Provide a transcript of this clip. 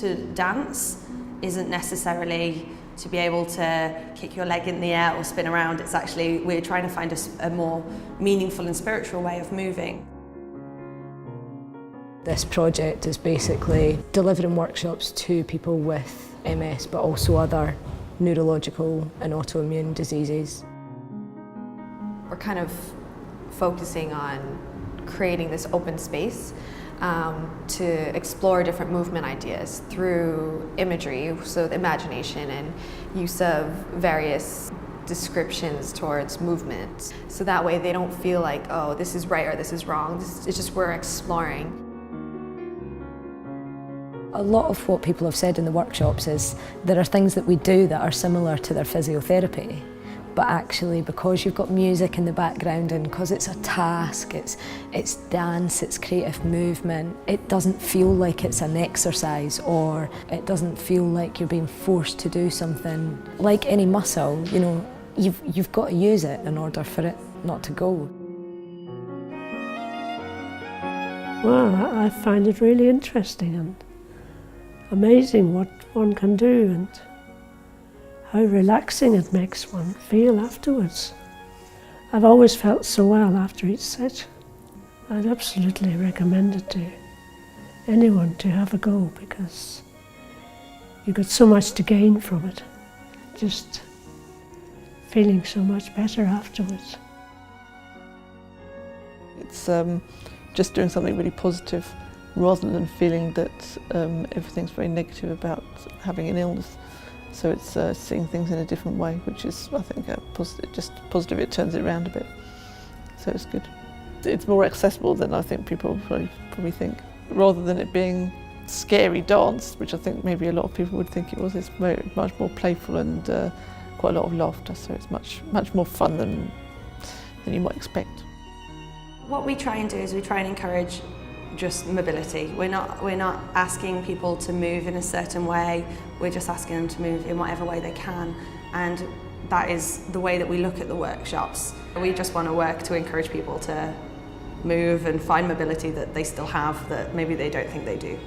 to dance isn't necessarily to be able to kick your leg in the air or spin around. It's actually, we're trying to find a more meaningful and spiritual way of moving. This project is basically delivering workshops to people with MS, but also other neurological and autoimmune diseases. We're kind of focusing on creating this open space to explore different movement ideas through imagery, so the imagination and use of various descriptions towards movement. So that way they don't feel like, oh, this is right or this is wrong. It's just we're exploring. A lot of what people have said in the workshops is there are things that we do that are similar to their physiotherapy, but actually because you've got music in the background and because it's a task, it's dance, it's creative movement, it doesn't feel like it's an exercise, or it doesn't feel like you're being forced to do something. Like any muscle, you know, you've got to use it in order for it not to go. Well, I find it really interesting and amazing what one can do and how relaxing it makes one feel afterwards. I've always felt so well after each set. I'd absolutely recommend it to anyone to have a go, because you got so much to gain from it. Just feeling so much better afterwards. It's just doing something really positive, rather than feeling that everything's very negative about having an illness. So it's seeing things in a different way, which is, I think, positive. It turns it around a bit, so it's good. It's more accessible than I think people probably think. Rather than it being scary dance, which I think maybe a lot of people would think it was, it's much more playful and quite a lot of laughter. So it's much more fun than you might expect. What we try and do is we try and encourage just mobility. We're not asking people to move in a certain way, we're just asking them to move in whatever way they can, and that is the way that we look at the workshops. We just want to work to encourage people to move and find mobility that they still have that maybe they don't think they do.